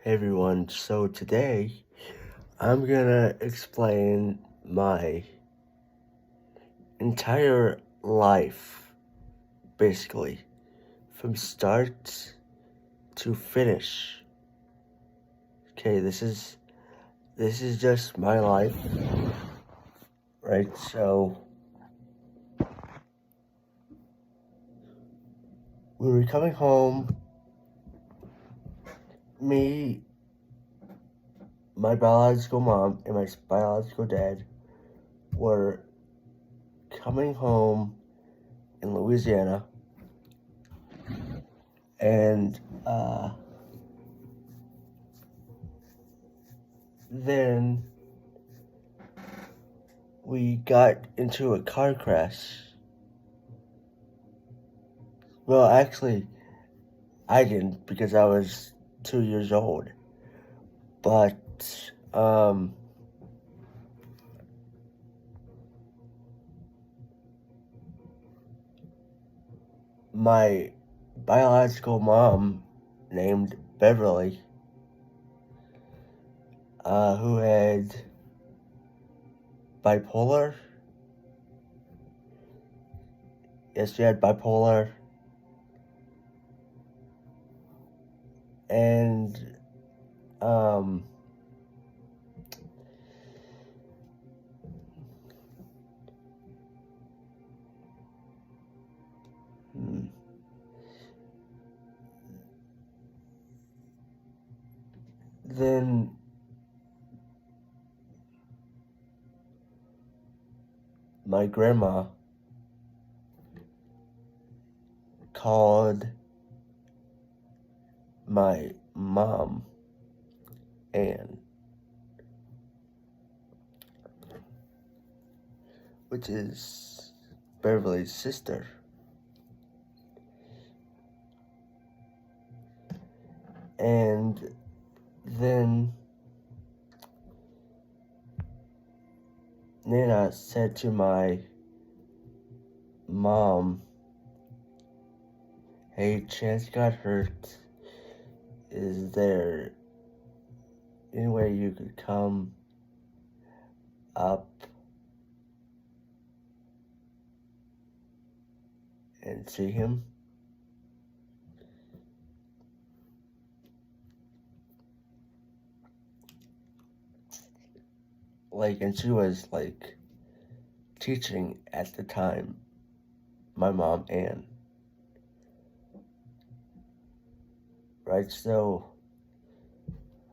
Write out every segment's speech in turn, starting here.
Hey everyone, so today I'm gonna explain my entire life, basically, from start to finish. Okay, this is just my life, right? So we were coming home, me, my biological mom, and my biological dad were coming home in Louisiana, and then we got into a car crash. Well, actually, I didn't because I was 2 years old. But, my biological mom, named Beverly, who had bipolar. Yes, she had bipolar. And, um, hmm, then my grandma called my mom, Anne, which is Beverly's sister. And then Nana said to my mom, "Hey, Chance got hurt. Is there any way you could come up and see him?" And she was teaching at the time, my mom, Ann. Right? So,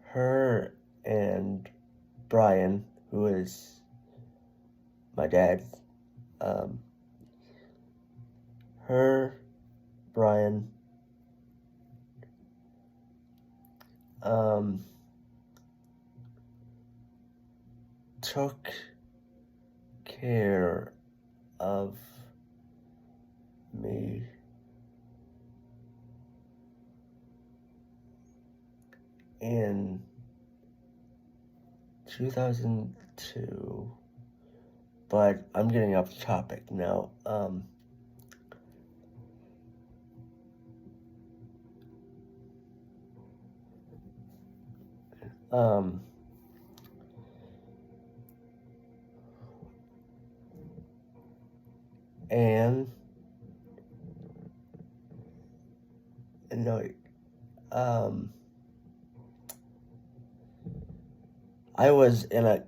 her and Brian, who is my dad, um, her, Brian, um, took care of me in 2002, but I'm getting off topic now. Um, and no, I was in a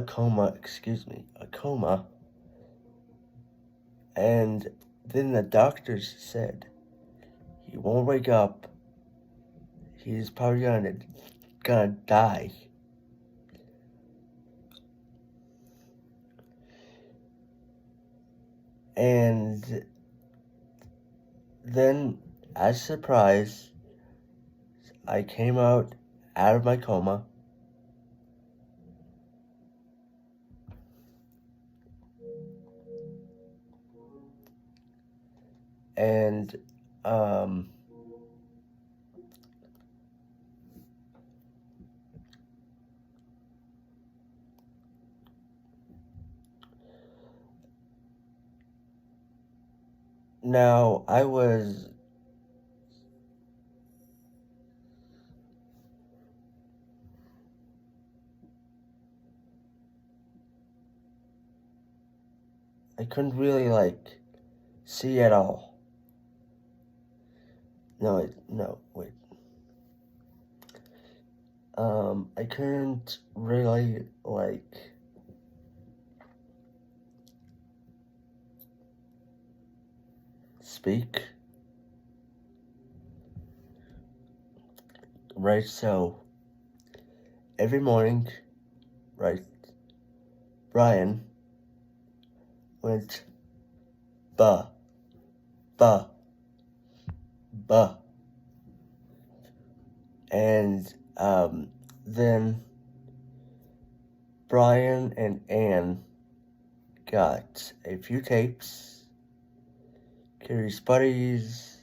coma, a coma, and then the doctors said he won't wake up. He's probably gonna die. And then, as a surprise, I came out of my coma, and now I was I couldn't really, like, see at all. No, wait. I couldn't really, like, speak. Right, so every morning, right, Brian went ba, ba, ba. And then Brian and Anne got a few tapes. Curious Buddies,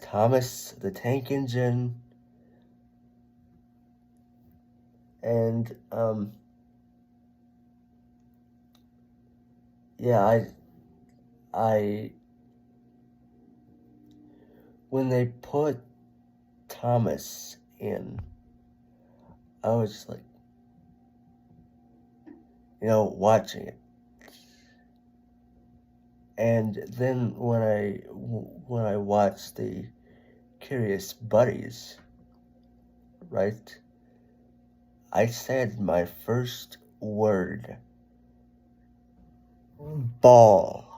Thomas the Tank Engine, and yeah, I when they put Thomas in, I was just like, watching it. And then when I watched the Curious Buddies, right, I said my first word, ball.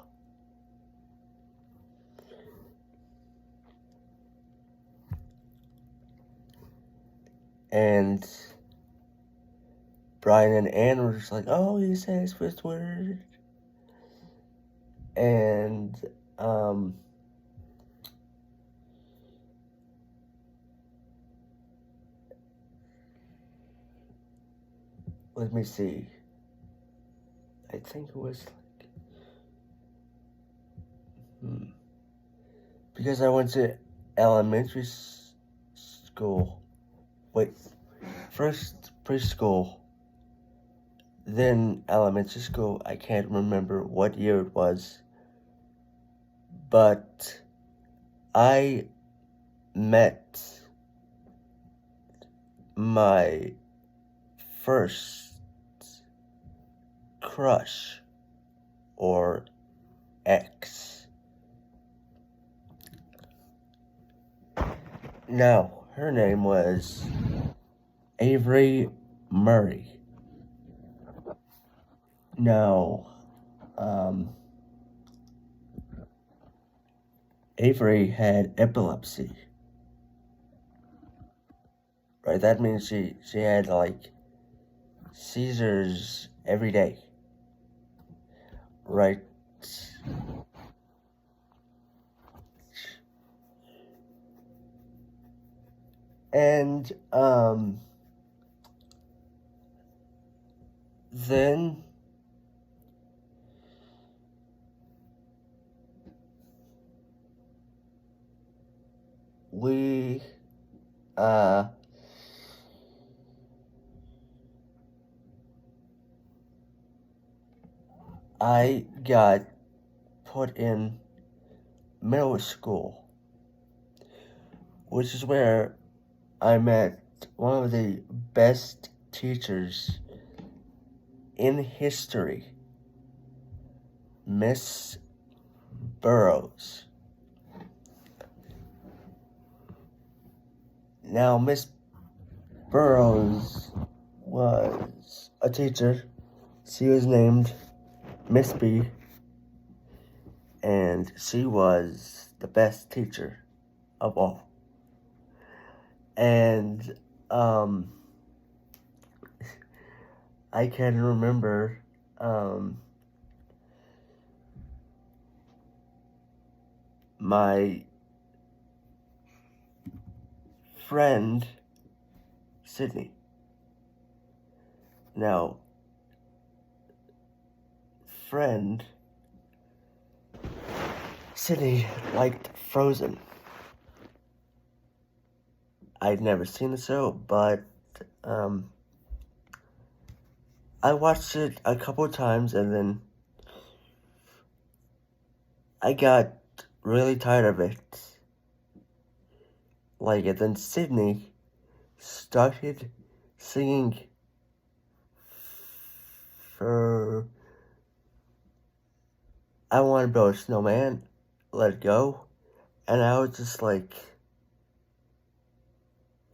And Brian and Anne were just like, oh, he said his first word. And let me see. I think it was like, because I went to elementary school. Wait, first preschool, then elementary school. I can't remember what year it was, but I met my first crush or ex. Now, her name was Avery Murray. Now, Avery had epilepsy. Right, that means she had like seizures every day. Right. And then we I got put in middle school, which is where I met one of the best teachers in history, Miss Burrows. Now, Miss Burrows was a teacher. She was named Miss B, and she was the best teacher of all. And I can remember my friend Sydney. Now, friend Sydney liked Frozen. I'd never seen the show, but I watched it a couple of times, and then I got really tired of it. And then Sydney started singing I want to build a snowman, let it go. And I was just like,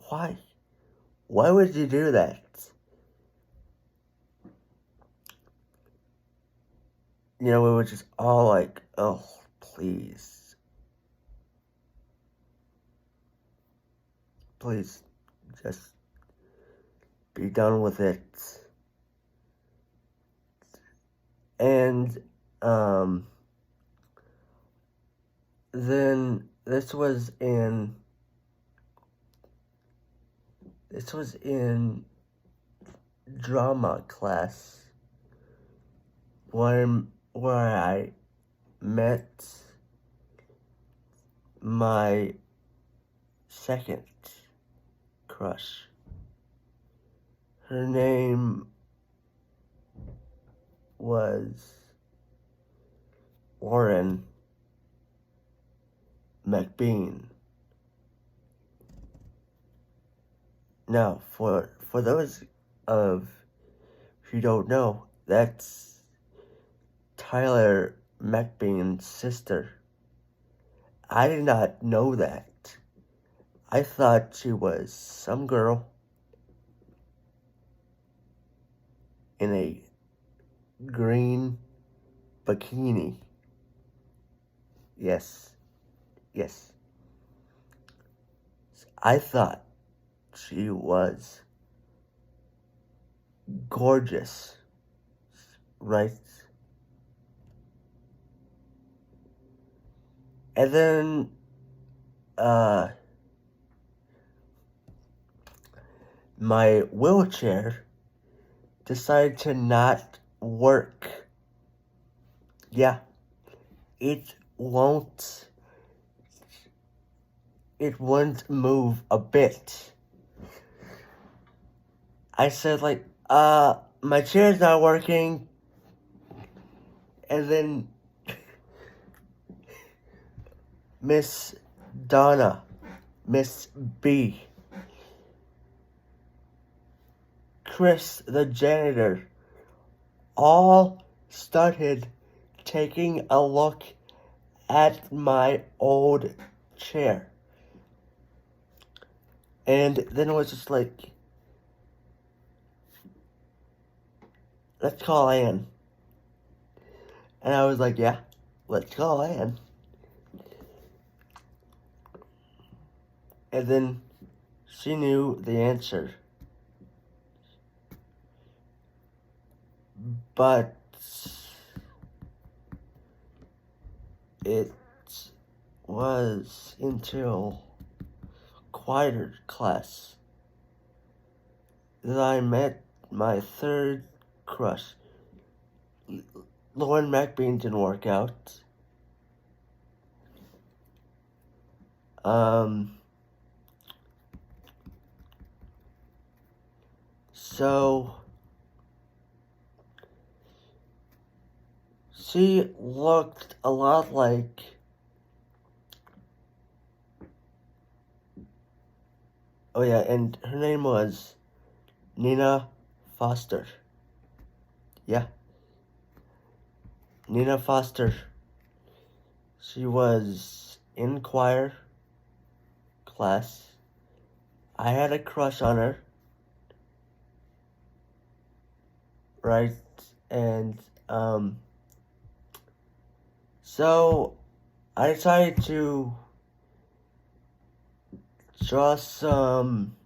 why? Why would you do that? You know, it was just all like, oh, please. Please, just be done with it. And, then this was in drama class where I met my second crush. Her name was Lauren McBean. Now, for those of who don't know, that's Tyler McBean's sister. I did not know that. I thought she was some girl in a green bikini. Yes. I thought she was gorgeous, right? And then, my wheelchair decided to not work. Yeah, it won't move a bit. I said like, my chair's not working. And then Miss Donna, Miss B, Chris the janitor, all started taking a look at my old chair. And then it was just like, let's call Ann. And I was like, yeah, let's call Ann. And then she knew the answer. But it was until quieter class that I met my third crush. Lauren McBean didn't work out. So she looked a lot like and her name was Nina Foster. Yeah. Nina Foster. She was in choir class. I had a crush on her. Right? And, so I decided to draw some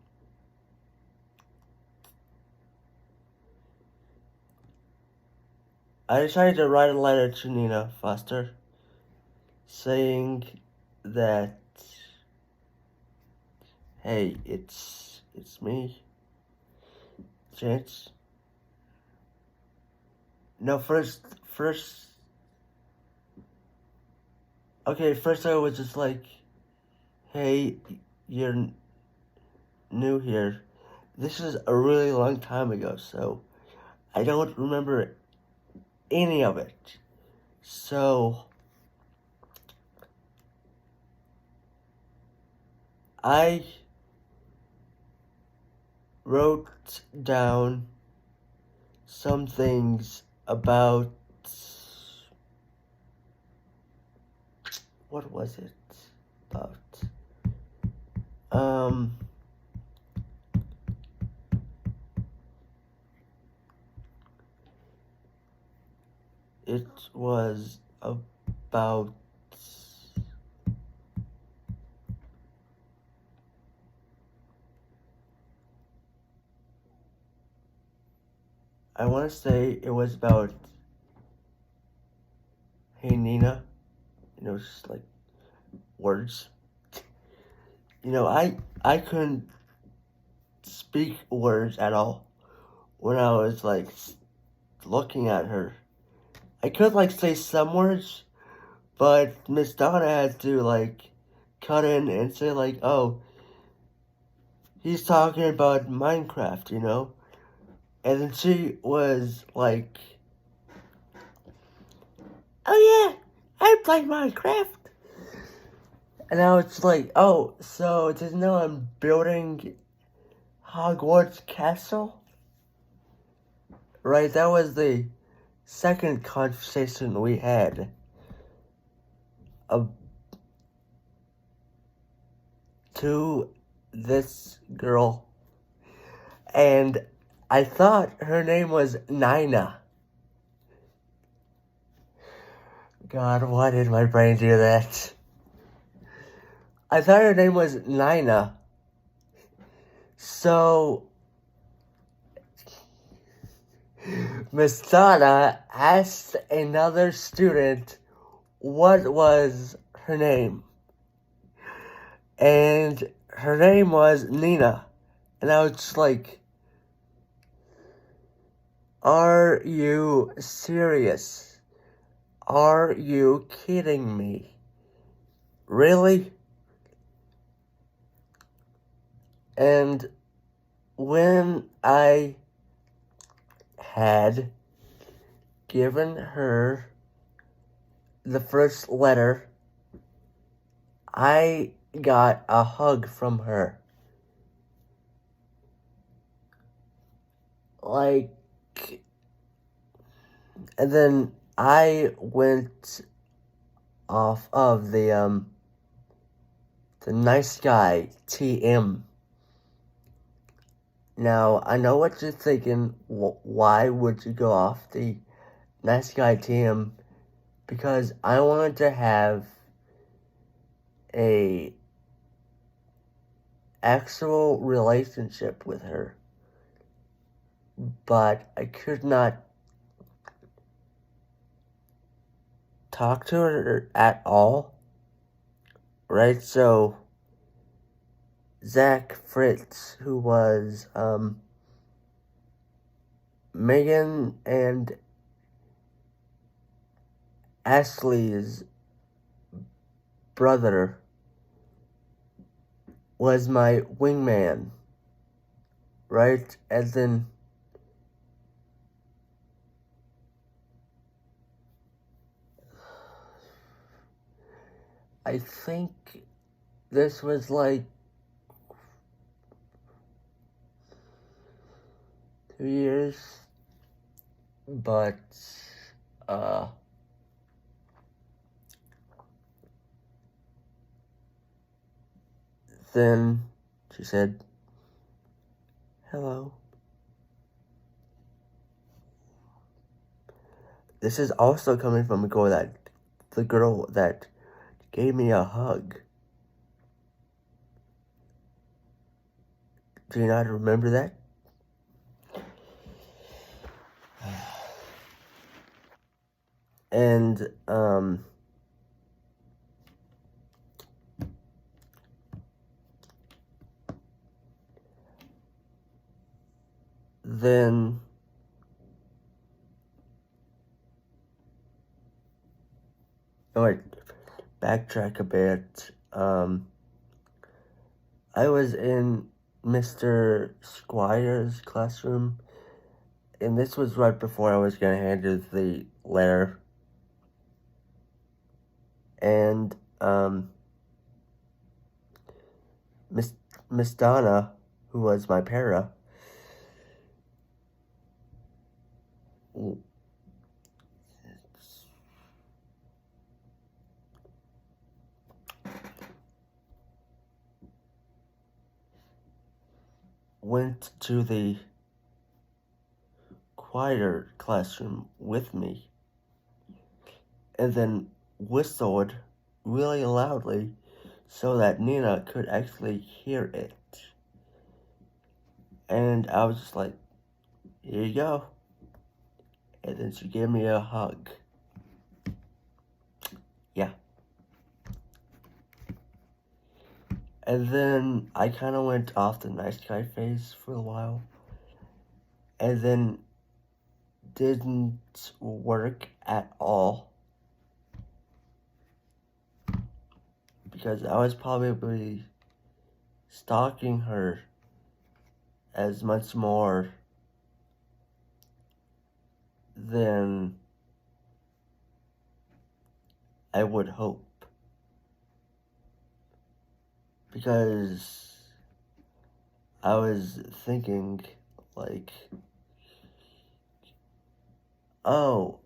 I decided to write a letter to Nina Foster saying that, hey, it's me, Chance. No, first I was just like, hey, you're new here. This is a really long time ago, so I don't remember any of it. So I wrote down some things about what was it about? Um, it was about, I want to say it was about, hey Nina, just like words. I couldn't speak words at all when I was like looking at her. I could like say some words, but Miss Donna had to like cut in and say like, oh, he's talking about Minecraft. And then she was like, oh yeah, I play Minecraft. And I was like, oh, so does you know I'm building Hogwarts Castle? Right, that was the second conversation we had to this girl. And I thought her name was Nina. God, why did my brain do that? I thought her name was Nina. So, Miss Donna asked another student what was her name. And her name was Nina. And I was just like, are you serious? Are you kidding me? Really? And when I had given her the first letter, I got a hug from her. Like, and then I went off of the nice guy TM. Now, I know what you're thinking. Why would you go off the nice guy TM? Because I wanted to have a actual relationship with her. But I could not talk to her at all. Right? So, Zach Fritz, who was Megan and Ashley's brother, was my wingman. Right? And then I think this was like 2 years, but then she said, hello. This is also coming from the girl that gave me a hug. Do you not remember that? And, then wait, backtrack a bit. I was in Mr. Squire's classroom, and this was right before I was gonna hand her the letter. And Miss Donna, who was my para, went to the choir classroom with me and then whistled really loudly so that Nina could actually hear it. And I was just like, here you go. And then she gave me a hug. Yeah. And then I kind of went off the nice guy phase for a while. And then didn't work at all. Because I was probably stalking her as much more than I would hope. Because I was thinking, like, oh,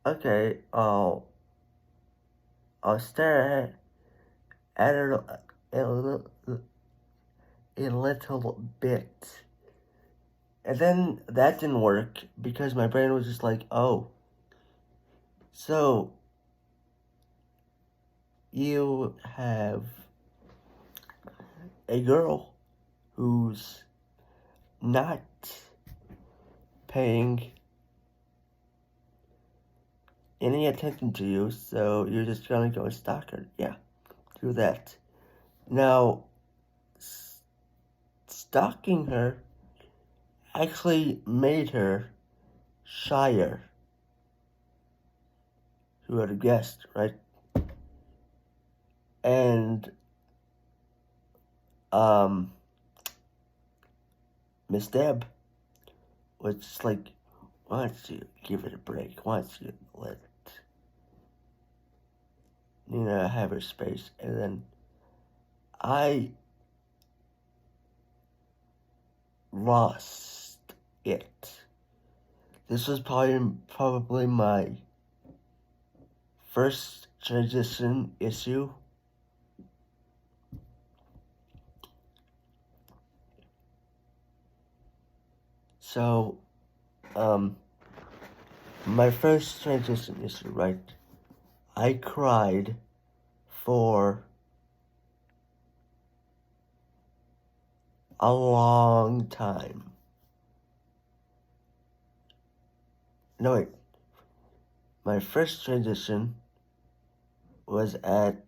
okay, I'll stare at it a little bit. And then that didn't work because my brain was just like, oh, so you have a girl who's not paying any attention to you, so you're just gonna go and stalk her. Yeah, do that. Now, stalking her actually made her shyer. Who would have guessed, right? And Miss Deb was just like, why don't you give it a break? Why don't you let Nina have her space? And then I lost it. This was probably my first transition issue. So, my first transition issue, right? I cried for a long time. No, wait. My first transition was at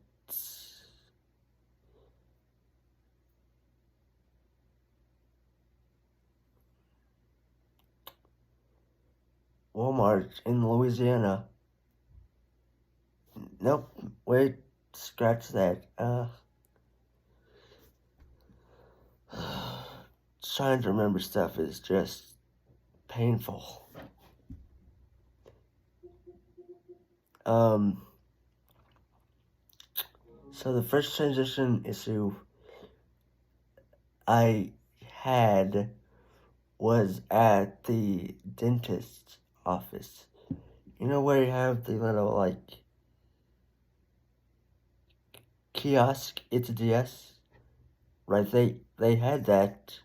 Walmart in Louisiana. Nope, wait, scratch that. Trying to remember stuff is just painful. So the first transition issue I had was at the dentist's office. You know where you have the little, like, kiosk? It's a DS. Right, they had that.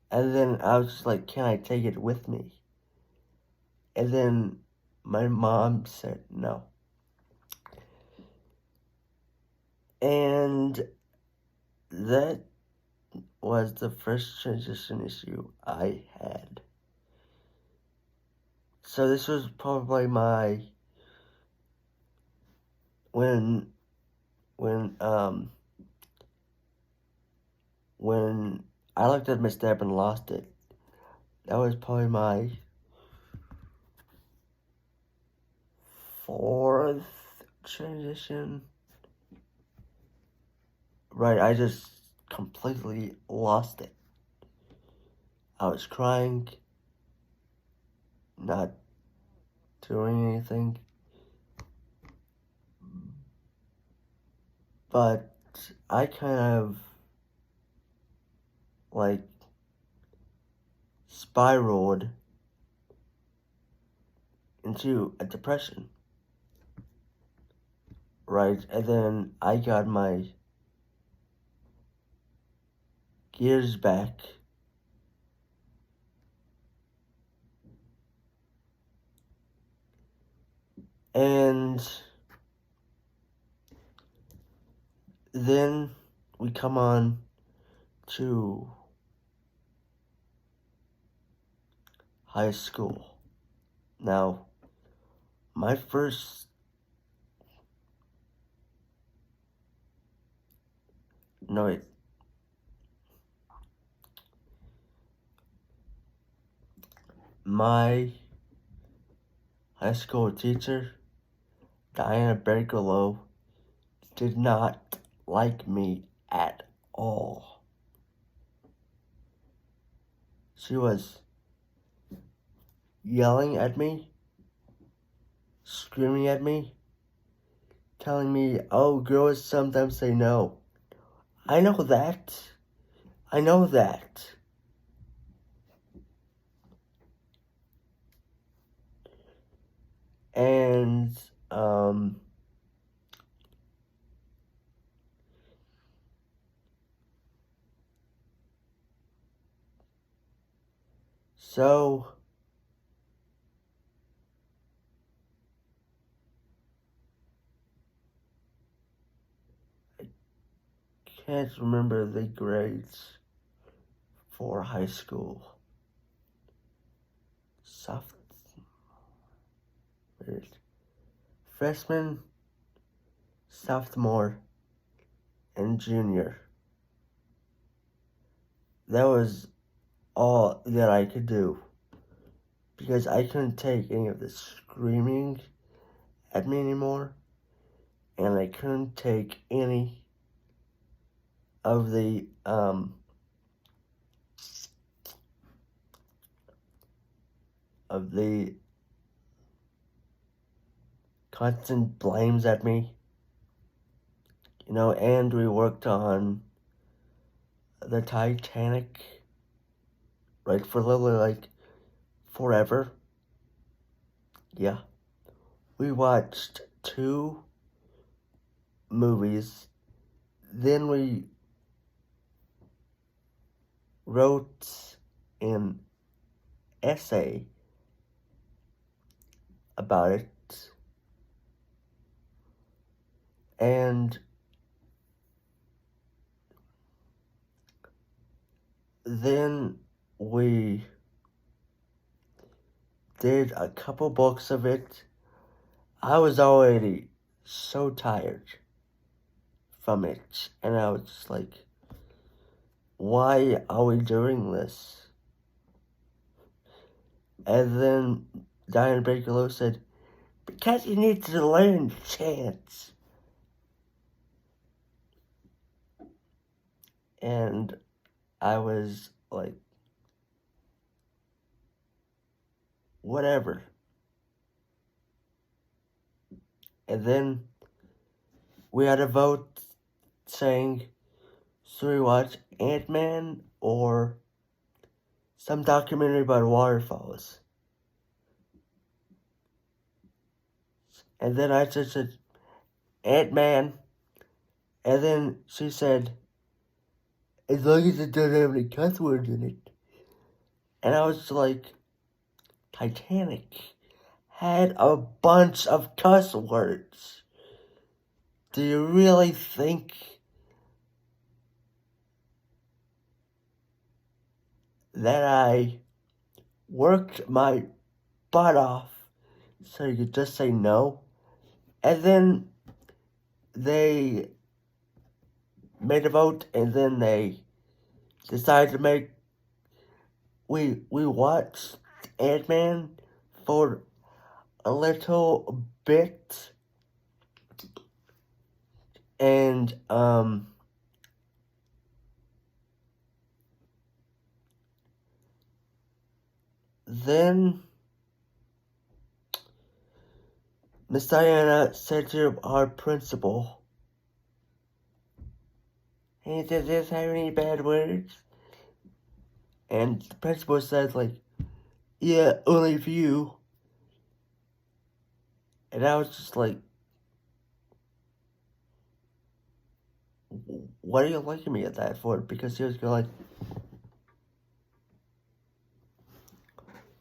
And then I was just like, can I take it with me? And then my mom said no. And that was the first transition issue I had. So this was probably my when I looked at my step and lost it. That was probably my fourth transition. Right, I just completely lost it. I was crying, not doing anything. But I kind of, like, spiraled into a depression. Right, and then I got my years back. And then we come on to high school. Now, my first no wait, my high school teacher, Diana Bergolo, did not like me at all. She was yelling at me, screaming at me, telling me, oh, girls sometimes say no. I know that. I know that. And, so can't remember the grades for high school. Freshman, sophomore, and junior. That was all that I could do. Because I couldn't take any of the screaming at me anymore. And I couldn't take any of the, constant blames at me. You know, and we worked on the Titanic, right, for literally like forever. Yeah. We watched 2 movies. Then we wrote an essay about it. And then we did a couple books of it. I was already so tired from it. And I was just like, why are we doing this? And then Diana Baker said, because you need to learn chants. And I was like, whatever. And then we had a vote saying, should we watch Ant-Man or some documentary about waterfalls? And then I just said, Ant-Man. And then she said, as long as it doesn't have any cuss words in it. And I was like, Titanic had a bunch of cuss words. Do you really think that I worked my butt off so you could just say no? And then they made a vote, and then they decided to make, we watched Ant-Man for a little bit, and then Miss Diana said to our principal, hey, does this have any bad words? And the principal said, like, yeah, only a few. And I was just like, what are you looking at me at that for? Because he was going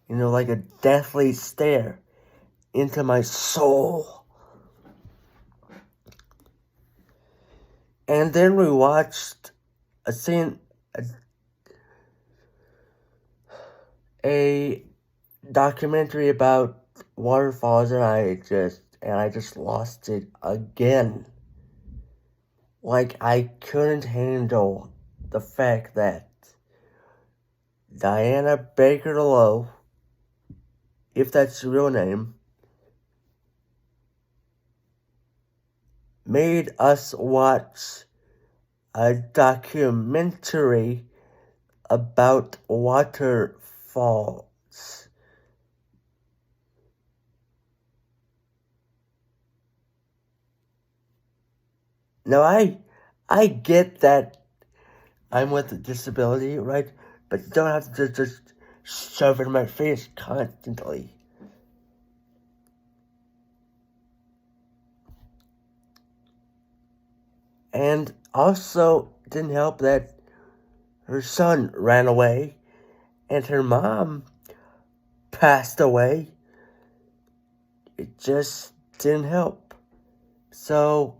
like a deathly stare into my soul. And then we watched a scene, a documentary about waterfalls, and I just lost it again. Like, I couldn't handle the fact that Diana Baker Lowe, if that's her real name, made us watch a documentary about waterfalls. Now, I get that I'm with a disability, right? But you don't have to just shove it in my face constantly. And also, didn't help that her son ran away and her mom passed away. It just didn't help. So,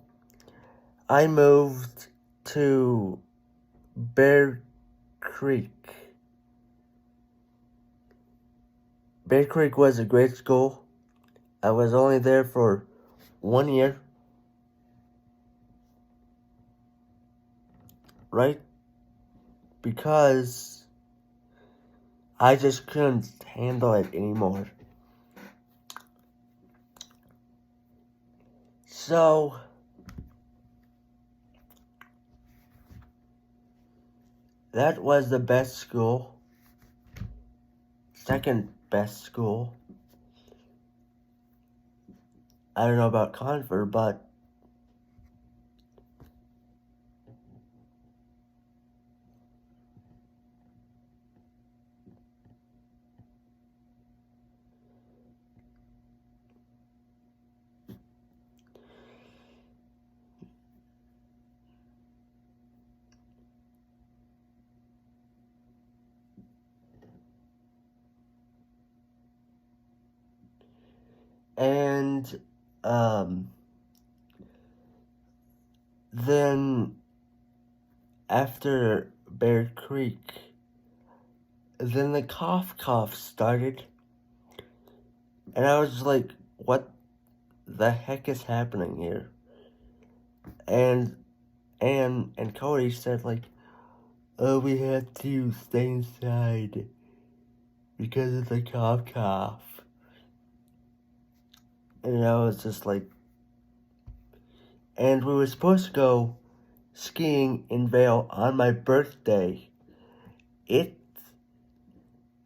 I moved to Bear Creek. Bear Creek was a great school. I was only there for 1 year. Right? Because I just couldn't handle it anymore. So, that was the best school. Second best school. I don't know about Confer, but and then after Bear Creek, then the cough started, and I was just like, what the heck is happening here? And Anne and Cody said, like, oh, we have to stay inside because of the cough. And I was just like, and we were supposed to go skiing in Vail on my birthday. The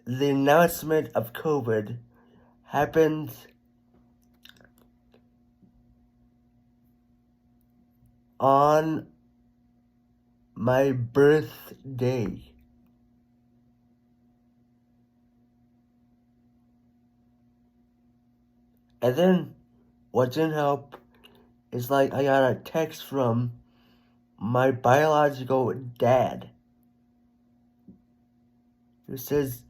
announcement of COVID happened on my birthday. And then what didn't help is like I got a text from my biological dad who says,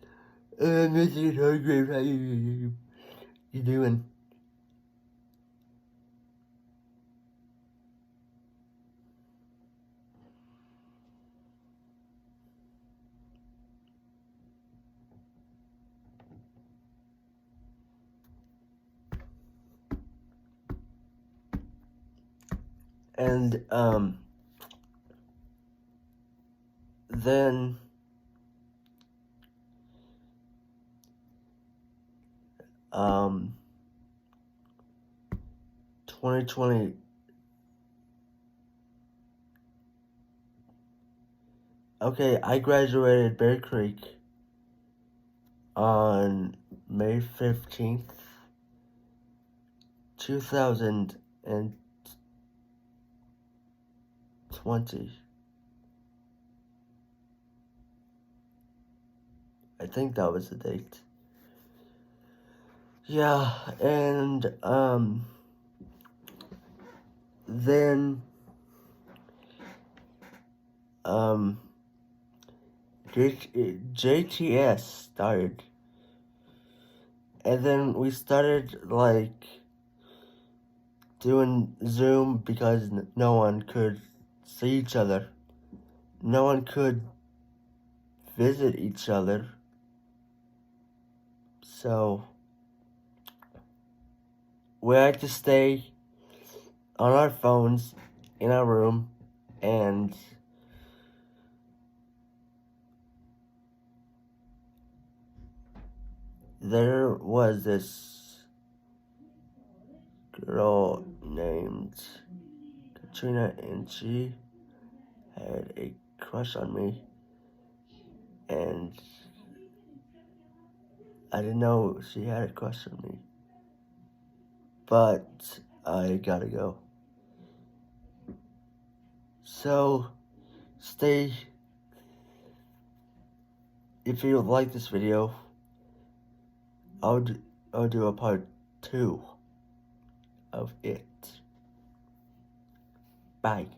Mr. Hargrave, how you doing? And then 2020, okay, I graduated Bear Creek on May 15th, 2020. I think that was the date. Yeah, and then JTS started. And then we started, like, doing Zoom because no one could see each other. No one could visit each other. So, we had to stay on our phones in our room, and there was this girl named Katrina, and she had a crush on me, and I didn't know she had a crush on me, but I gotta go. So, if you like this video, I'll do a part 2 of it. Bye.